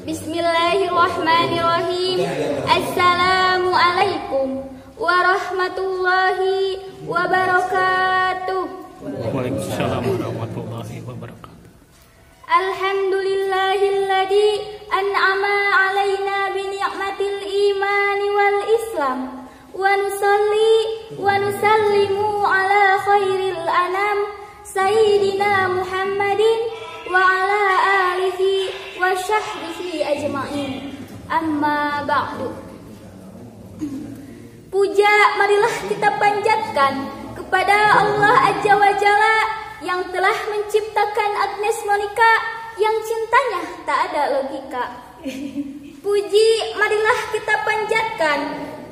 Bismillahirrahmanirrahim. Assalamualaikum warahmatullahi wabarakatuh. Waalaikumsalam warahmatullahi wabarakatuh. Alhamdulillahilladzi an'ama alaina bi ni'matil imani wal islam wa nusalli wa nusallimu ala khairil anam sayyidina Muhammadin wa ala alihi wa sahbihi ajma'in. Amma ba'du. Puja marilah kita panjatkan kepada Allah Azza wa Jalla yang telah menciptakan Agnes Monica yang cintanya tak ada logika. Puji marilah kita panjatkan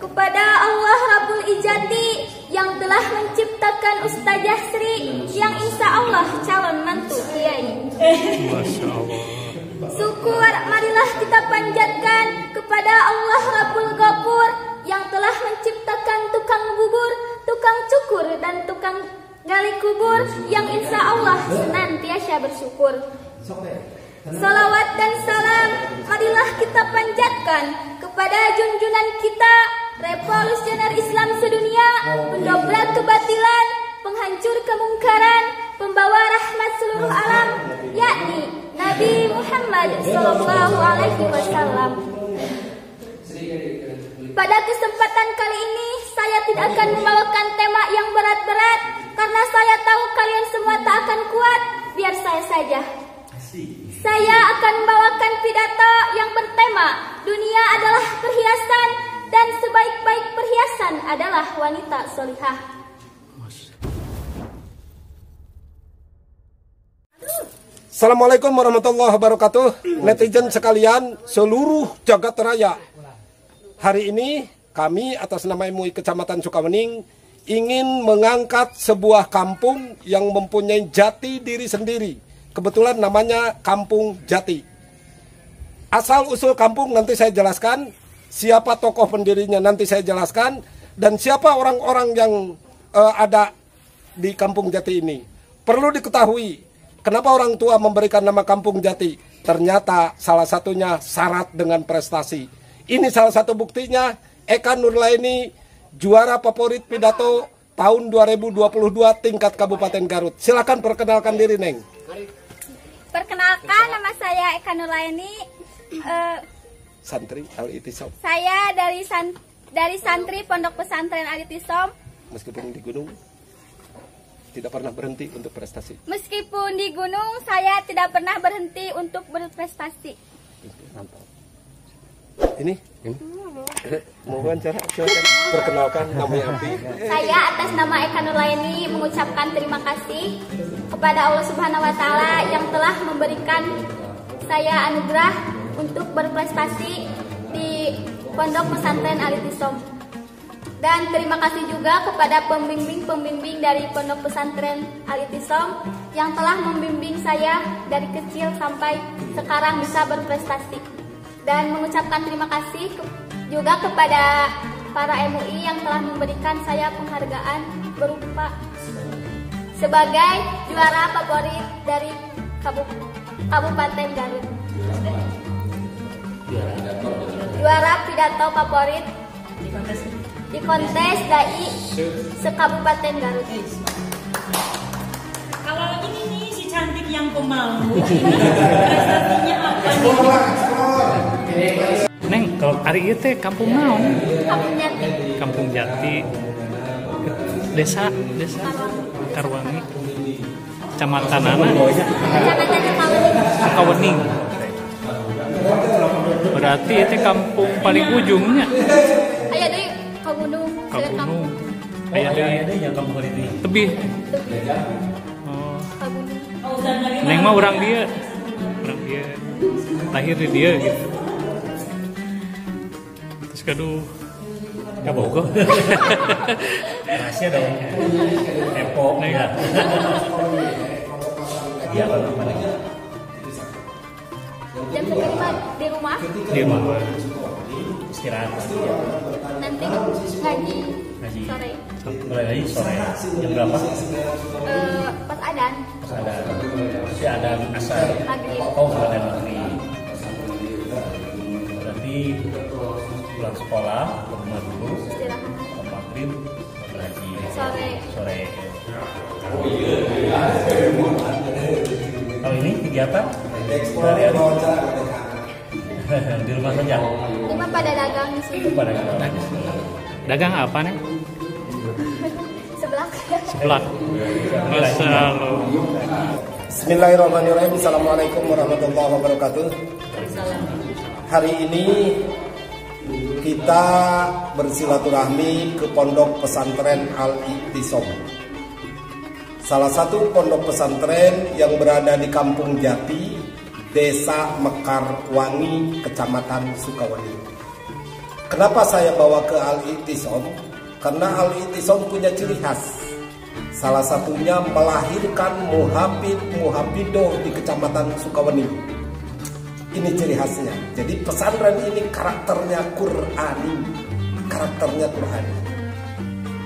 kepada Allah Rabbul Izzati yang telah menciptakan Ustazah Sri yang insya Allah calon mantu Kiai. Masya Allah. Syukur marilah kita panjatkan kepada Allah Rabbul Ghafur yang telah menciptakan tukang bubur, tukang cukur, dan tukang gali kubur yang insya Allah senantiasa bersyukur. Salawat dan salam marilah kita panjatkan kepada junjungan kita, revolusioner Islam sedunia, pendobrak kebatilan, penghancur kemungkaran, pembawa rahmat seluruh alam, yakni Nabi Muhammad SAW. Pada kesempatan kali ini saya tidak akan membawakan tema yang berat-berat karena saya tahu kalian semua tak akan kuat. Biar saya saja. Saya akan membawakan pidato yang bertema dunia adalah perhiasan dan sebaik-baik perhiasan adalah wanita solihah. Assalamualaikum warahmatullahi wabarakatuh. Netizen sekalian seluruh jagat raya. Hari ini kami atas nama MUI Kecamatan Sukawening ingin mengangkat sebuah kampung yang mempunyai jati diri sendiri. Kebetulan namanya Kampung Jati. Asal usul kampung nanti saya jelaskan, siapa tokoh pendirinya nanti saya jelaskan, dan siapa orang-orang yang ada di Kampung Jati ini. Perlu diketahui, kenapa orang tua memberikan nama Kampung Jati? Ternyata salah satunya syarat dengan prestasi. Ini salah satu buktinya, Eka Nurlaini juara favorit pidato tahun 2022 tingkat Kabupaten Garut. Silakan perkenalkan diri, Neng. Perkenalkan, nama saya Eka Nurlaini. Santri Al-Itisom. Saya dari santri Pondok Pesantren Al-Itisom. Meskipun di gunung tidak pernah berhenti untuk prestasi. Meskipun di gunung saya tidak pernah berhenti untuk berprestasi. Mantap. Ini mau wawancara, silakan perkenalkan namanya Abi. Saya atas nama Eka Nurlaini mengucapkan terima kasih kepada Allah Subhanahu wa taala yang telah memberikan saya anugerah untuk berprestasi di Pondok Pesantren Al-Itisom. Dan terima kasih juga kepada pembimbing-pembimbing dari Pondok Pesantren Al-Itisom yang telah membimbing saya dari kecil sampai sekarang bisa berprestasi. Dan mengucapkan terima kasih juga kepada para MUI yang telah memberikan saya penghargaan berupa sebagai juara favorit dari Kabupaten Garut. Juara pidato favorit di kontes DAI se-Kabupaten Garut. Kalau ini nih si cantik yang pemalu, prestasinya apa nih? Neng, kalau hari itu kampung naon? Kampung Jati. Kampung Jati. Desa Karwangi. Kecamatan mana? Kecamatan Sukawening. Berarti itu kampung paling ujungnya. Ayo deh ke gunung. Ke gunung. Aya deui yang kampung ini. Tebih. Oh. Neng mah orang dia. Orang dia. Lahir di dia gitu. Terus kaduh. Kabau kok. Rahasia dong. Epo ya. Dia apa namanya? Jam berapa di rumah? Di rumah. Istirahat. Nanti ngaji Ngaji. sore. Mulai lagi sore. Jam berapa? Pas adan. Pas ada. Si ada asar. Maghrib. Oh, ada maghrib. sekolah, ke rumah dulu, istirahat maghrib, lagi sore. Kalau ini kegiatan dari di rumah saja. Cuma pada dagang di sini. Pada Dagang apa nih? Sebelah. Sebelah. Masya Allah. Bismillahirrahmanirrahim. Assalamualaikum warahmatullahi wabarakatuh. Hari ini kita bersilaturahmi ke Pondok Pesantren Al-I'tisom. Salah satu pondok pesantren yang berada di Kampung Jati, Desa Mekarwangi, Kecamatan Sukawening. Kenapa saya bawa ke Al-I'tisom? Karena Al-I'tisom punya ciri khas. Salah satunya melahirkan muhafidoh di Kecamatan Sukawening. Ini ciri khasnya. Jadi pesantren ini karakternya Qur'ani.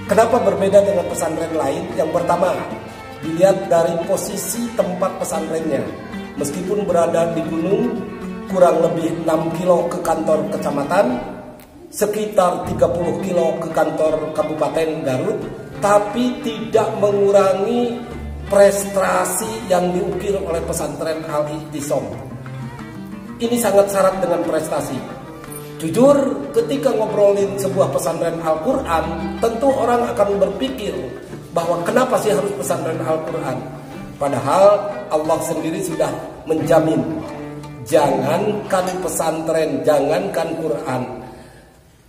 Kenapa berbeda dengan pesantren lain? Yang pertama, dilihat dari posisi tempat pesantrennya. Meskipun berada di gunung, kurang lebih 6 kilo ke kantor kecamatan, sekitar 30 kilo ke kantor Kabupaten Garut, tapi tidak mengurangi prestasi yang diukir oleh pesantren Al-I'tisom. Ini sangat syarat dengan prestasi. Jujur, ketika ngobrolin sebuah pesantren Al-Quran, tentu orang akan berpikir bahwa kenapa sih harus pesantren Al-Quran? Padahal Allah sendiri sudah menjamin, jangankan pesantren, jangankan Quran,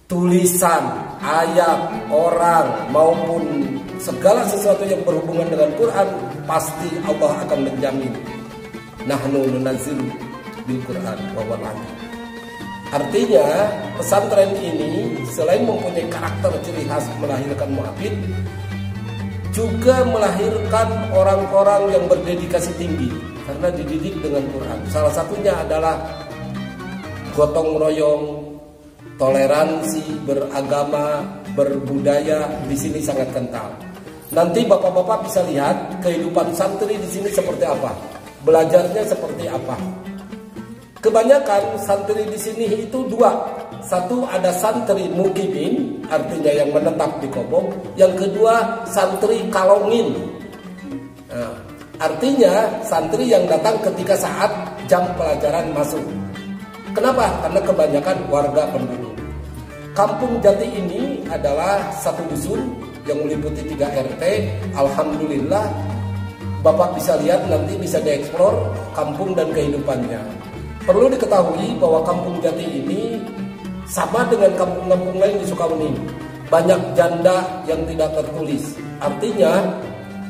tulisan, ayat, orang, maupun segala sesuatu yang berhubungan dengan Quran, pasti Allah akan menjamin. Nahnu nunazzilu bil Quran wa huwal alim. Artinya pesantren ini selain mempunyai karakter ciri khas melahirkan muhafid, juga melahirkan orang-orang yang berdedikasi tinggi karena dididik dengan Quran. Salah satunya adalah gotong royong, toleransi beragama, berbudaya di sini sangat kental. Nanti bapak-bapak bisa lihat kehidupan santri di sini seperti apa, belajarnya seperti apa. Kebanyakan santri di sini itu dua. Satu, ada santri mukimin, artinya yang menetap di Kobong. Yang kedua, santri kalongin. Nah, artinya santri yang datang ketika saat jam pelajaran masuk. Kenapa? Karena kebanyakan warga penduduk. Kampung Jati ini adalah satu dusun yang meliputi 3 RT. Alhamdulillah, Bapak bisa lihat nanti, bisa dieksplor kampung dan kehidupannya. Perlu diketahui bahwa Kampung Jati ini sama dengan kampung-kampung lain di Sukawening. Banyak janda yang tidak tertulis. Artinya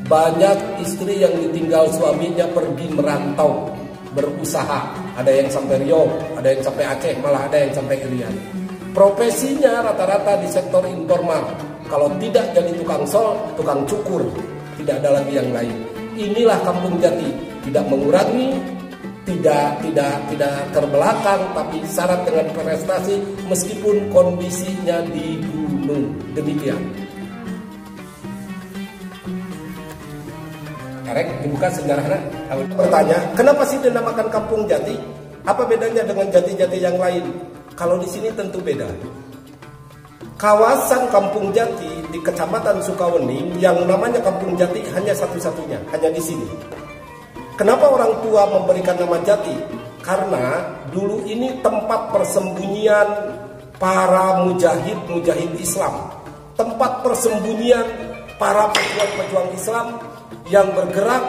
banyak istri yang ditinggal suaminya pergi merantau, berusaha. Ada yang sampai Riau, ada yang sampai Aceh, malah ada yang sampai Irian. Profesinya rata-rata di sektor informal. Kalau tidak jadi tukang sol, tukang cukur, tidak ada lagi yang lain. Inilah Kampung Jati, tidak mengurangi, tidak terbelakang, tapi syarat dengan prestasi meskipun kondisinya di gunung. Demikian. Karek dibuka sejarahnya. Bertanya, kenapa sih dinamakan Kampung Jati? Apa bedanya dengan jati-jati yang lain? Kalau di sini tentu beda. Kawasan Kampung Jati di Kecamatan Sukawening yang namanya Kampung Jati hanya satu-satunya, hanya di sini. Kenapa orang tua memberikan nama Jati? Karena dulu ini tempat persembunyian para mujahid Islam. Tempat persembunyian para pejuang-pejuang Islam yang bergerak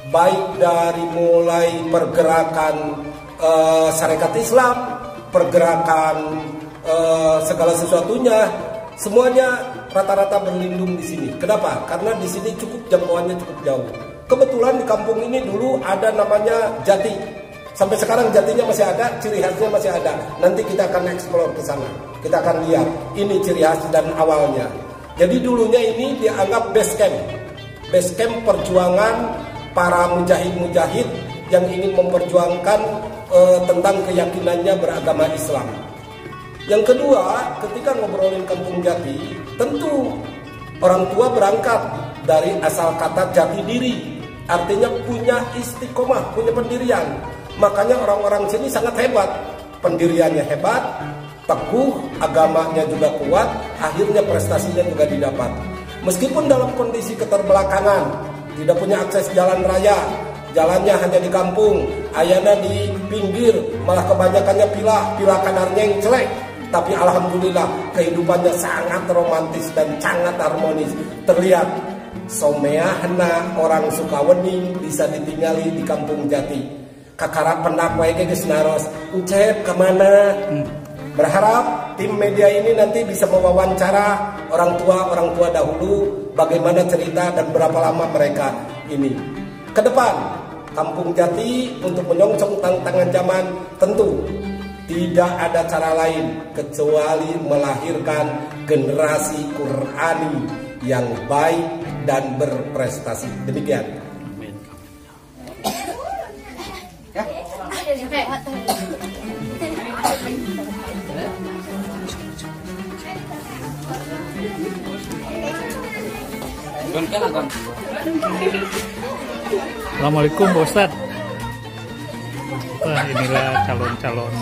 baik dari mulai pergerakan Syarikat Islam, pergerakan segala sesuatunya, semuanya rata-rata berlindung di sini. Kenapa? Karena di sini jangkauannya cukup jauh. Kebetulan di kampung ini dulu ada namanya Jati. Sampai sekarang Jatinya masih ada, ciri khasnya masih ada. Nanti kita akan eksplor ke sana. Kita akan lihat ini ciri khas dan awalnya. Jadi dulunya ini dianggap base camp. Base camp perjuangan para mujahid-mujahid yang ingin memperjuangkan tentang keyakinannya beragama Islam. Yang kedua, ketika ngobrolin Kampung Jati, tentu orang tua berangkat dari asal kata jati diri. Artinya punya istiqomah, punya pendirian. Makanya orang-orang sini sangat hebat. Pendiriannya hebat, teguh, agamanya juga kuat, akhirnya prestasinya juga didapat. Meskipun dalam kondisi keterbelakangan, tidak punya akses jalan raya, jalannya hanya di kampung, ayana di pinggir, malah kebanyakannya pila kanarnya yang jelek. Tapi alhamdulillah kehidupannya sangat romantis dan sangat harmonis. Terlihat someahna orang Sukawening bisa ditinggali di kampung Jati. Kakara pendak wae geus naros, "Encep kemana?" Berharap tim media ini nanti bisa mewawancara orang tua dahulu, bagaimana cerita dan berapa lama mereka ini. Ke depan, Kampung Jati untuk menyongsong tantangan zaman tentu tidak ada cara lain kecuali melahirkan generasi Qurani yang baik dan berprestasi. Demikian. Assalamualaikum Pak Ustadz. Wah, inilah calon-calon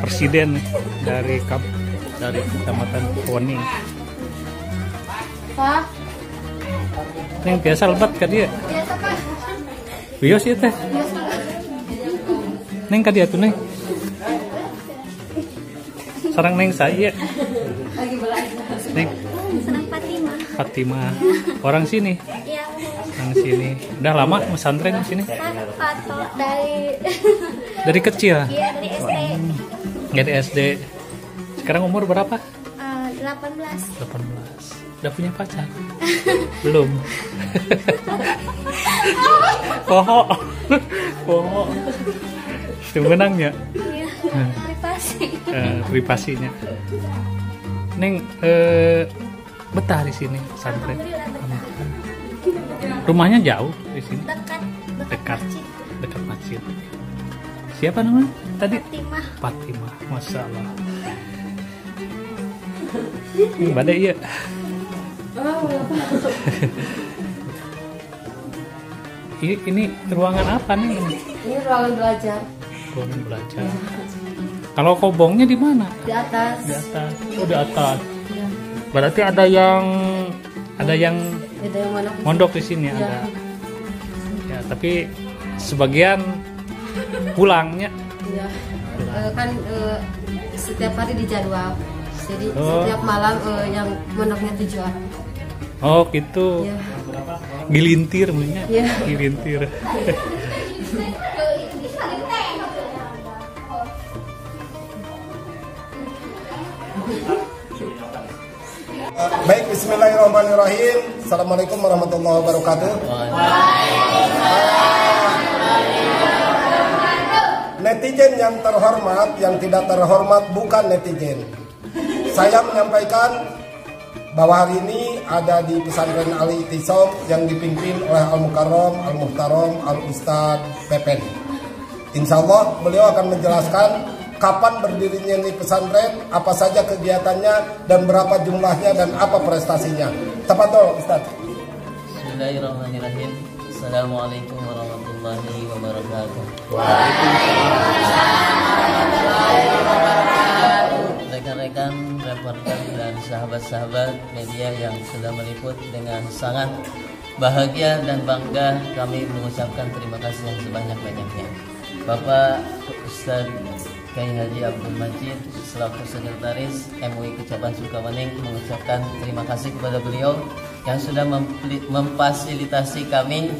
presiden dari Kecamatan Sukawening. Pak. Yang biasa lebat kan dia? Biasa, Pak. Bios ya teh. Neng ka dia tuh neng. Sarang neng saya. Neng. Senang Fatimah. Orang sini. Iya. Orang sini. Udah lama pesantren di sini? Atau Dari kecil. Iya, dari SD. Dari SD. Sekarang umur berapa? 18. 18. Udah punya pacar? Belum. Poho. Sebenarnya. Iya. Privasi. Privasinya. Neng betah di sini pesantren. Rumahnya jauh di sini. Dekat masjid. Siapa namanya tadi? Fatimah. Masya Allah. Badai ya. Ini ruangan apa nih? Ini ruangan belajar. Ruangan belajar. Kalau kobongnya di mana? Di atas. Di atas. Oh, di atas. Ya. Berarti ada yang mondok di sini ya. ada. Ya, tapi sebagian pulangnya. Ya. Kan setiap hari dijadwal. Jadi setiap malam yang mondoknya tujuan. Oh gitu. Ya. Gilintir namanya. Ya. Gilintir. Baik, bismillahirrahmanirrahim. Assalamualaikum warahmatullahi wabarakatuh. Netizen yang terhormat, yang tidak terhormat bukan netizen. Saya menyampaikan bahwa hari ini ada di pesantren Al-I'tisam yang dipimpin oleh Al-Mukarram, Al-Muhtaram, Al-Ustad Pepen. Insya Allah beliau akan menjelaskan kapan berdirinya ini pesantren, apa saja kegiatannya, dan berapa jumlahnya, dan apa prestasinya. Tafadhol Ustaz. Bismillahirrahmanirrahim. Assalamualaikum warahmatullahi wabarakatuh. Rekan-rekan reporter dan sahabat-sahabat media yang sudah meliput, dengan sangat bahagia dan bangga kami mengucapkan terima kasih yang sebanyak-banyaknya. Bapak Ustadz Kiai Haji Abdul Majid selaku sekretaris MUI Kecamatan Sukawening mengucapkan terima kasih kepada beliau yang sudah memfasilitasi kami.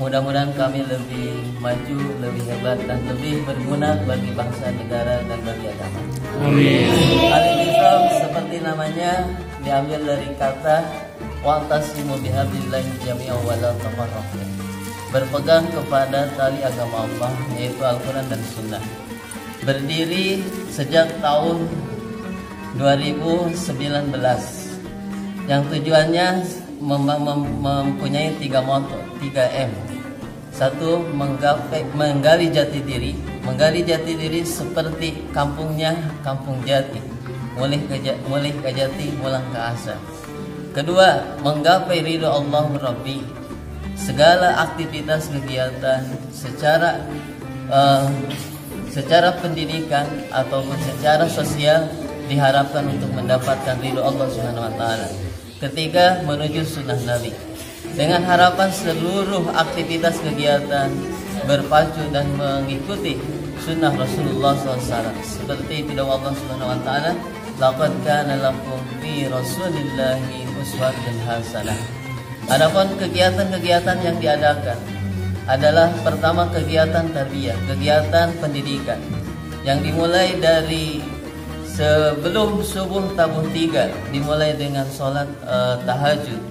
Mudah-mudahan kami lebih maju, lebih hebat, dan lebih berguna bagi bangsa, negara, dan bagi agama. Amin. Al-I'tisam seperti namanya diambil dari kata wa'tasimu bihablillahi jami'an wa la tafarraqu. Berpegang kepada tali agama Allah, yaitu Al-Quran dan Sunnah. Berdiri sejak tahun 2019 yang tujuannya mempunyai 3 moto, 3M. 1. Menggali jati diri. Menggali jati diri seperti kampungnya Kampung Jati, mulih ke jati, pulang ke asal. 2. Menggapai ridho Allah Rabbi. Segala aktivitas kegiatan secara secara pendidikan ataupun secara sosial diharapkan untuk mendapatkan ridho Allah Subhanahu wa taala. Ketiga, menuju sunnah Nabi. Dengan harapan seluruh aktivitas kegiatan berpacu dan mengikuti sunnah Rasulullah SAW. Seperti itu dakwah Allah Subhanahu wa taala, laqad kana lakum fi Rasulillahi uswatun hasanah. Adapun kegiatan-kegiatan yang diadakan adalah pertama kegiatan tarbiyah, kegiatan pendidikan yang dimulai dari sebelum subuh tabuh 3, dimulai dengan sholat tahajud,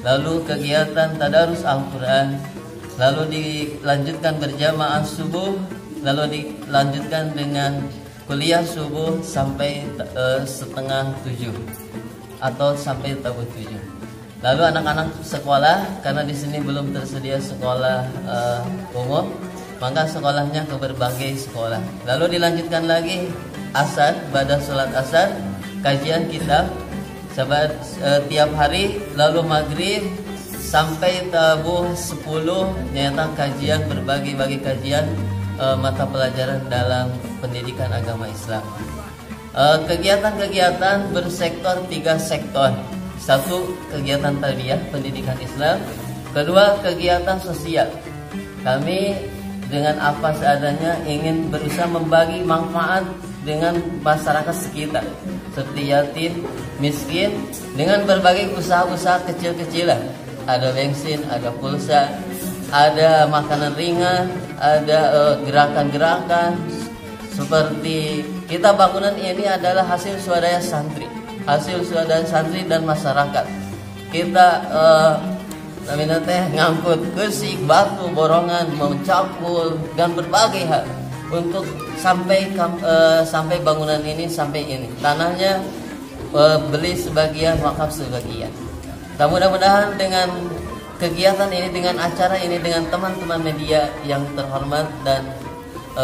lalu kegiatan tadarus Al-Quran, lalu dilanjutkan berjamaah subuh, lalu dilanjutkan dengan kuliah subuh sampai setengah 7 atau sampai tabuh 7. Lalu anak-anak sekolah, karena di sini belum tersedia sekolah umum, maka sekolahnya ke berbagai sekolah. Lalu dilanjutkan lagi asar, pada sholat asar, kajian kitab tiap hari, lalu maghrib sampai tabuh 10 nyata kajian, berbagai kajian mata pelajaran dalam pendidikan agama Islam. Kegiatan-kegiatan bersektor 3 sektor. Satu, kegiatan tarbiyah pendidikan Islam. Kedua, kegiatan sosial. Kami dengan apa seadanya ingin berusaha membagi manfaat dengan masyarakat sekitar, seperti yatim, miskin, dengan berbagai usaha-usaha kecil-kecilan. Ada bensin, ada pulsa, ada makanan ringan, ada gerakan-gerakan. Seperti kita bangunan ini adalah hasil swadaya santri, dan masyarakat. Kita ngangkut kesik, batu, borongan, mencakul dan berbagai hal untuk sampai bangunan ini sampai ini. Tanahnya beli sebagian, wakaf sebagian. Dan mudah-mudahan dengan kegiatan ini, dengan acara ini, dengan teman-teman media yang terhormat dan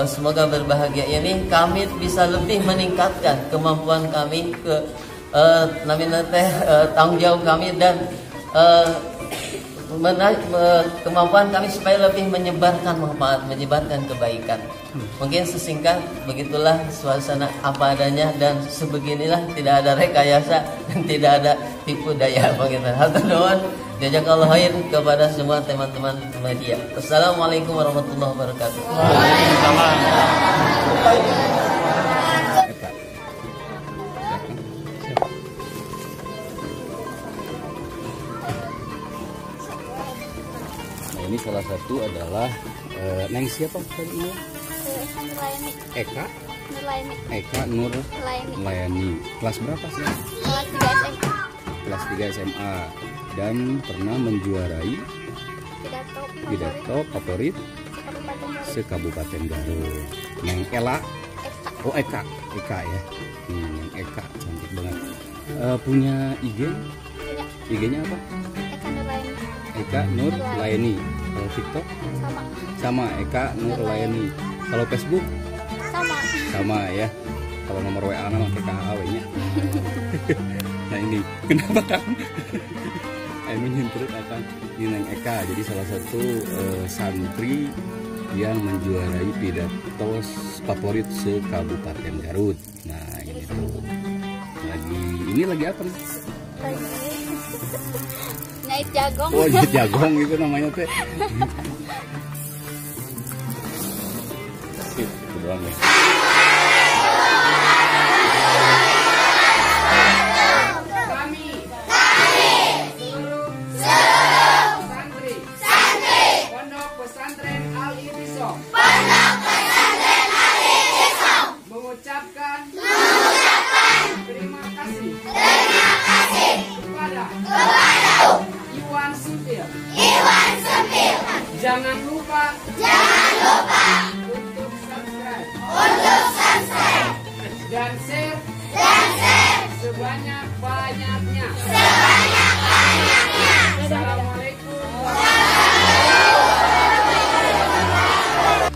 semoga berbahagia ini, kami bisa lebih meningkatkan kemampuan kami tanggung jawab kami dan kemampuan kami supaya lebih menyebarkan manfaat, menyebarkan kebaikan. Mungkin sesingkat begitulah suasana apa adanya, dan sebeginilah, tidak ada rekayasa dan tidak ada tipu daya begitu. Hatur nuhun, jazakallahu khair kepada semua teman-teman media. Wassalamualaikum warahmatullahi wabarakatuh. Ini salah satu adalah Neng siapa tadi ini? Eka Nurlayani. Kelas berapa sih? Kelas 3 SMA. Dan pernah menjuarai pidato favorit se-Kabupaten Garut. Neng Ela. Oh, Eka ya. Neng Eka cantik banget. Punya IG? IG-nya apa? Eka Nurlayani. Kalau TikTok? Sama Eka Nurlayani. Kalau Facebook? Sama ya. Kalau nomor WA nama KKAW-nya. Nah ini kenapa kan? Ini nyintrut apa? Ini Neng Eka. Jadi salah satu santri yang menjuarai pidato favorit se-Kabupaten Garut. Nah ini tuh. Lagi apa nih? Nyait jagong. Oh, nyait jagong itu namanya teh. Sip, itu doang ya. Santri Pondok Pesantren Al-Itisam mengucapkan terima kasih kepada Iwan Supil. Jangan lupa untuk subscribe dan share sebanyak-banyaknya. Assalamualaikum.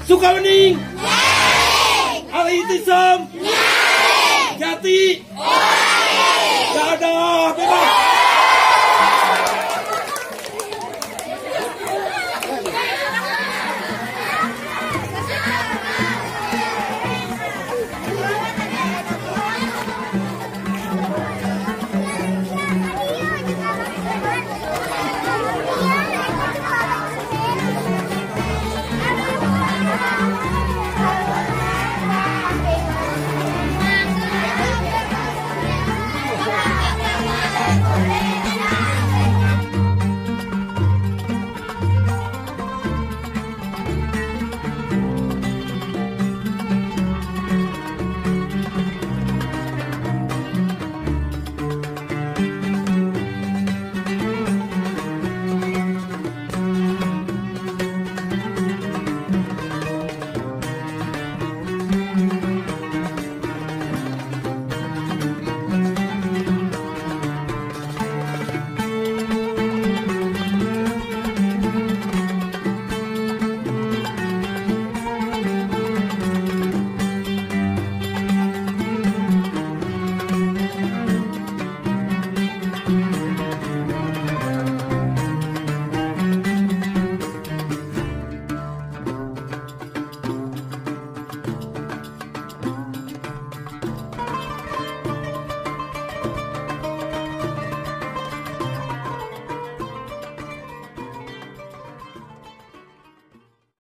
Sukawening. Al-Itisam. Jati.